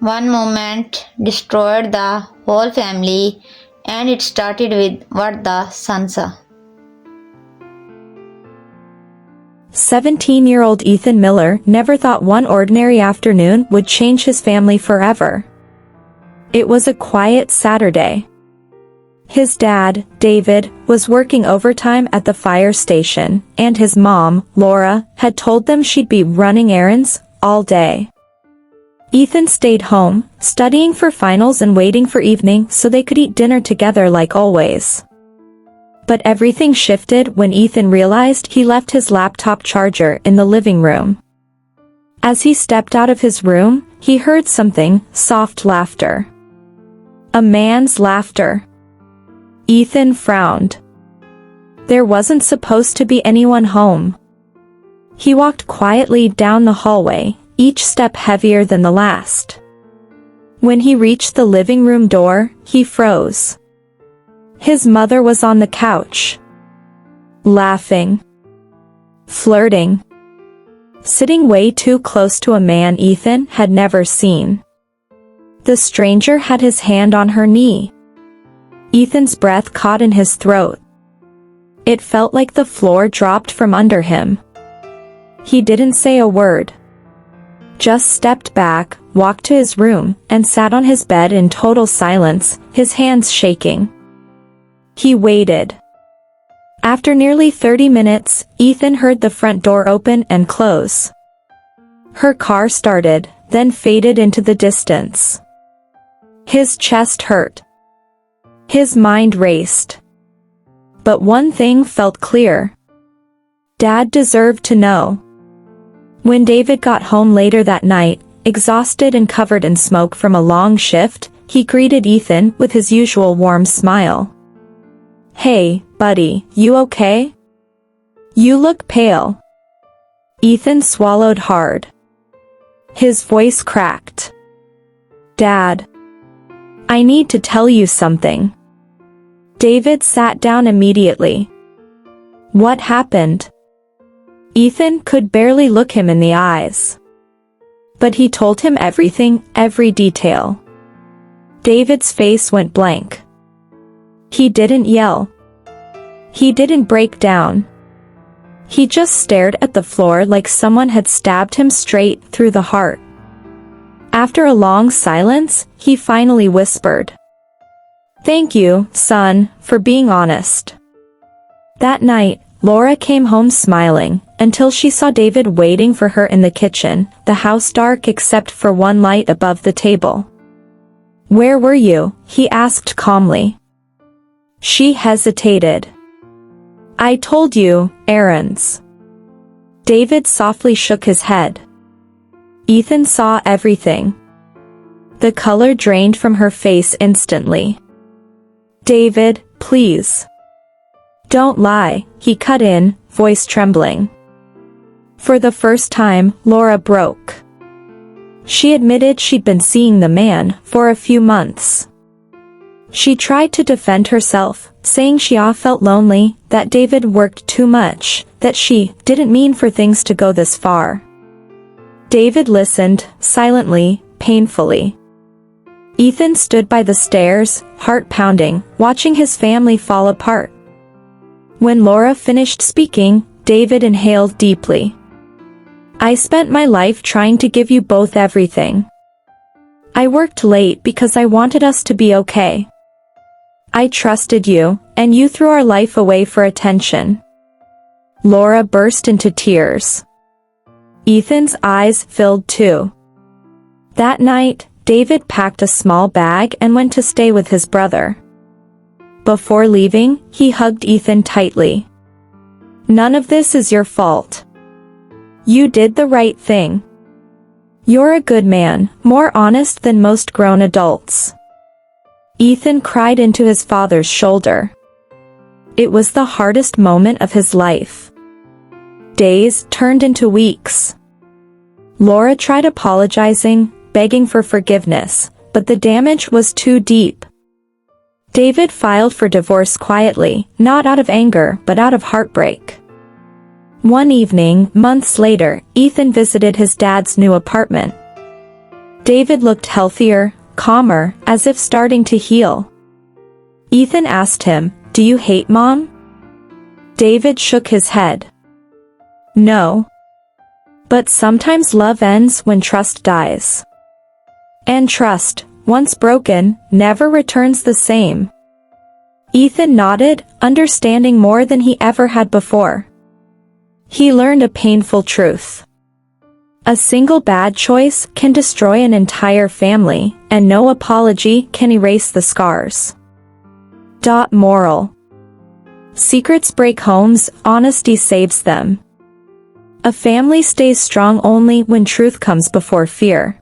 One moment destroyed the whole family, and it started with what the sun saw. 17-year-old Ethan Miller never thought one ordinary afternoon would change his family forever. It was a quiet Saturday. His dad, David, was working overtime at the fire station, and his mom, Laura, had told them she'd be running errands all day. Ethan stayed home, studying for finals and waiting for evening so they could eat dinner together like always. But everything shifted when Ethan realized he left his laptop charger in the living room. As he stepped out of his room, he heard something, soft laughter. A man's laughter. Ethan frowned. There wasn't supposed to be anyone home. He walked quietly down the hallway, each step heavier than the last. When he reached the living room door, he froze. His mother was on the couch. Laughing. Flirting. Sitting way too close to a man Ethan had never seen. The stranger had his hand on her knee. Ethan's breath caught in his throat. It felt like the floor dropped from under him. He didn't say a word. Just stepped back, walked to his room, and sat on his bed in total silence, his hands shaking. He waited. After nearly 30 minutes, Ethan heard the front door open and close. Her car started, then faded into the distance. His chest hurt. His mind raced. But one thing felt clear. Dad deserved to know. When David got home later that night, exhausted and covered in smoke from a long shift, he greeted Ethan with his usual warm smile. "Hey, buddy, you okay? You look pale." Ethan swallowed hard. His voice cracked. "Dad. I need to tell you something." David sat down immediately. "What happened?" Ethan could barely look him in the eyes. But he told him everything, every detail. David's face went blank. He didn't yell. He didn't break down. He just stared at the floor like someone had stabbed him straight through the heart. After a long silence, he finally whispered, "Thank you, son, for being honest." That night, Laura came home smiling, until she saw David waiting for her in the kitchen, the house dark except for one light above the table. "Where were you?" he asked calmly. She hesitated. "I told you, errands." David softly shook his head. Ethan saw everything. The color drained from her face instantly. "David, please. Don't lie," he cut in, voice trembling. For the first time, Laura broke. She admitted she'd been seeing the man for a few months. She tried to defend herself, saying she felt lonely, that David worked too much, that she didn't mean for things to go this far. David listened, silently, painfully. Ethan stood by the stairs, heart pounding, watching his family fall apart. When Laura finished speaking, David inhaled deeply. "I spent my life trying to give you both everything. I worked late because I wanted us to be okay. I trusted you, and you threw our life away for attention." Laura burst into tears. Ethan's eyes filled too. That night, David packed a small bag and went to stay with his brother. Before leaving, he hugged Ethan tightly. "None of this is your fault. You did the right thing. You're a good man, more honest than most grown adults." Ethan cried into his father's shoulder. It was the hardest moment of his life. Days turned into weeks. Laura tried apologizing, begging for forgiveness, but the damage was too deep. David filed for divorce quietly, not out of anger but out of heartbreak. One evening, months later, Ethan visited his dad's new apartment. David looked healthier, calmer, as if starting to heal. Ethan asked him, "Do you hate Mom?" David shook his head. "No. But sometimes love ends when trust dies. And trust, once broken, never returns the same." Ethan nodded, understanding more than he ever had before. He learned a painful truth. A single bad choice can destroy an entire family, and no apology can erase the scars. Moral: secrets break homes, honesty saves them. A family stays strong only when truth comes before fear.